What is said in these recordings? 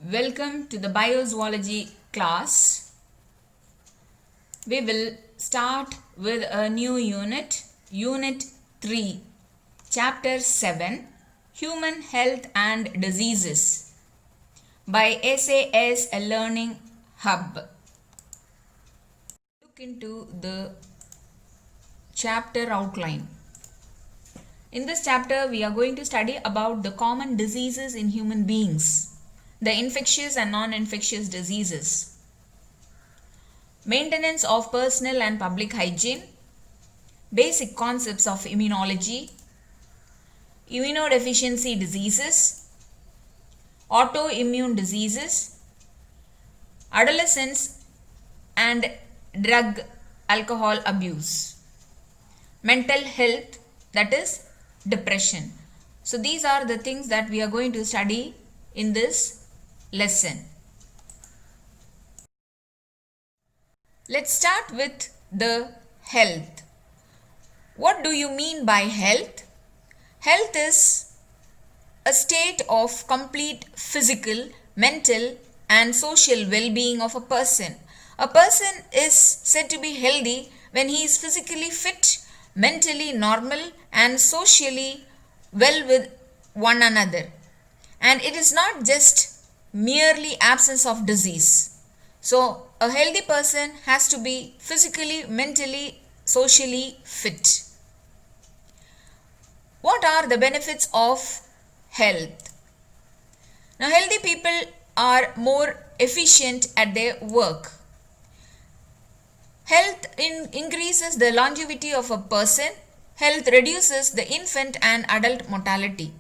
Welcome to the biozoology class. We will start with a new unit, Unit 3, Chapter 7, Human Health and Diseases by SAS Learning Hub. Look into the chapter outline. In this chapter, we are going to study about the common diseases in human beings, the infectious and non-infectious diseases, maintenance of personal and public hygiene, basic concepts of immunology, immunodeficiency diseases, autoimmune diseases, adolescence and drug alcohol abuse, mental health, that is depression. So these are the things that we are going to study in this lesson. Let's start with the health. What do you mean by health? Health is a state of complete physical, mental and social well-being of a person. A person is said to be healthy when he is physically fit, mentally normal and socially well with one another. And it is not just merely absence of disease. So a healthy person has to be physically, mentally, socially fit. What are the benefits of health? Now, healthy people are more efficient at their work. Health increases the longevity of a person. Health reduces the infant and adult mortality.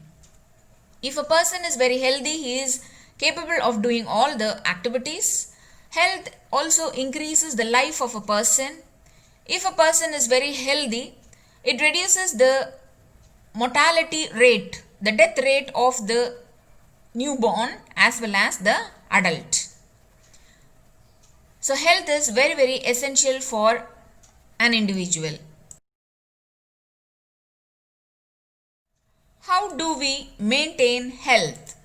If a person is very healthy, he is capable of doing all the activities. Health also increases the life of a person. If a person is very healthy, it reduces the mortality rate, the death rate of the newborn as well as the adult. So health is very, very essential for an individual. How do we maintain health?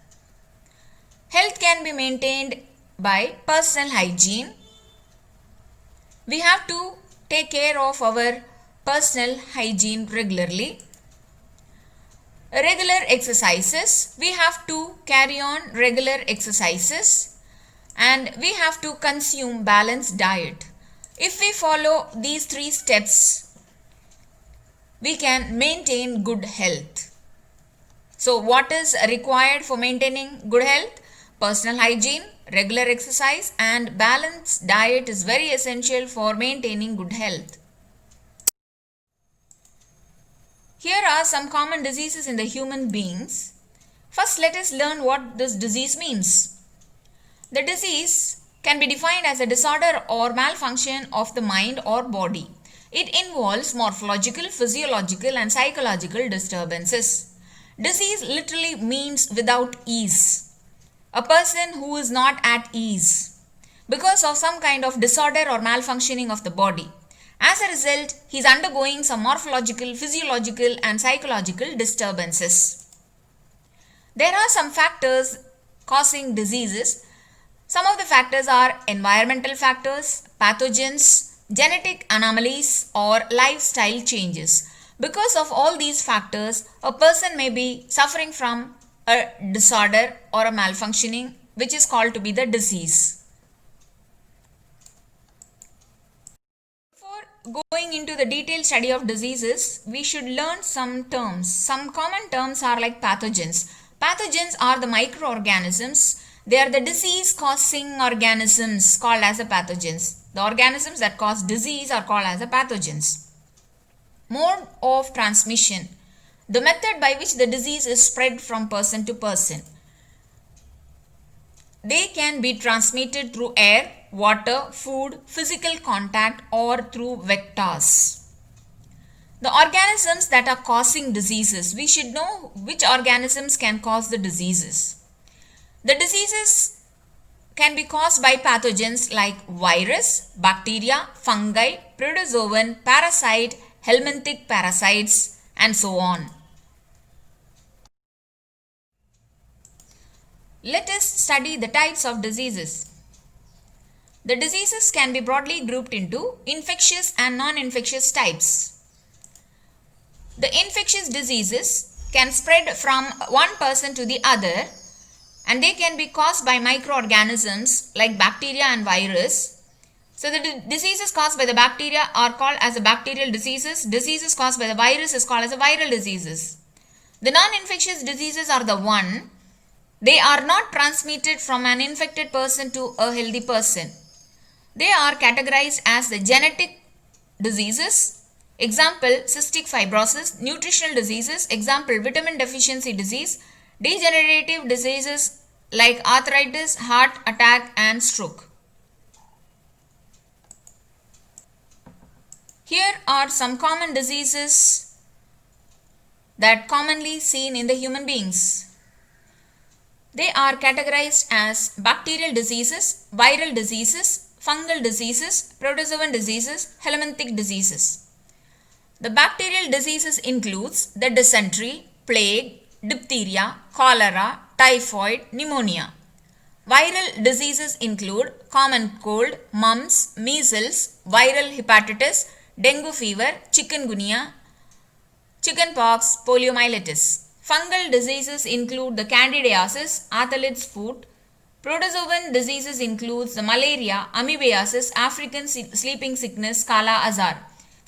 Health can be maintained by personal hygiene. We have to take care of our personal hygiene regularly. Regular exercises. We have to carry on regular exercises. And we have to consume balanced diet. If we follow these 3 steps, we can maintain good health. So what is required for maintaining good health? Personal hygiene, regular exercise and balanced diet is very essential for maintaining good health. Here are some common diseases in the human beings. First, let us learn what this disease means. The disease can be defined as a disorder or malfunction of the mind or body. It involves morphological, physiological and psychological disturbances. Disease literally means without ease. A person who is not at ease because of some kind of disorder or malfunctioning of the body. As a result, he is undergoing some morphological, physiological and psychological disturbances. There are some factors causing diseases. Some of the factors are environmental factors, pathogens, genetic anomalies or lifestyle changes. Because of all these factors, a person may be suffering from a disorder or a malfunctioning which is called to be the disease. Before going into the detailed study of diseases, we should learn some terms. Some common terms are like pathogens. Pathogens are the microorganisms. They are the disease-causing organisms called as the pathogens. The organisms that cause disease are called as the pathogens. Mode of transmission. The method by which the disease is spread from person to person. They can be transmitted through air, water, food, physical contact or through vectors. The organisms that are causing diseases. We should know which organisms can cause the diseases. The diseases can be caused by pathogens like virus, bacteria, fungi, protozoan, parasite, helminthic parasites and so on. let us study the types of diseases. The diseases can be broadly grouped into infectious and non-infectious types. The infectious diseases can spread from one person to the other, and they can be caused by microorganisms like bacteria and virus. So the diseases caused by the bacteria are called as the bacterial diseases. Diseases caused by the virus is called as the viral diseases. The non-infectious diseases are the one, they are not transmitted from an infected person to a healthy person. They are categorized as the genetic diseases, example cystic fibrosis, nutritional diseases, example vitamin deficiency disease, degenerative diseases like arthritis, heart attack and stroke. Here are some common diseases that commonly seen in the human beings. They are categorized as bacterial diseases, viral diseases, fungal diseases, protozoan diseases, helminthic diseases. The bacterial diseases includes the dysentery, plague, diphtheria, cholera, typhoid, pneumonia. Viral diseases include common cold, mumps, measles, viral hepatitis, dengue fever, chikungunya, chickenpox, poliomyelitis. Fungal diseases include the candidiasis, athlete's foot. Protozoan diseases includes the malaria, amoebiasis, African sleeping sickness, Kala Azar.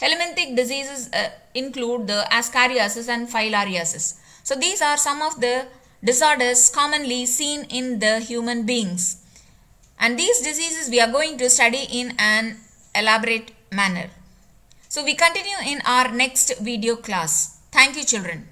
Helminthic diseases include the ascariasis and filariasis. So these are some of the disorders commonly seen in the human beings. And these diseases we are going to study in an elaborate manner. So we continue in our next video class. Thank you, children.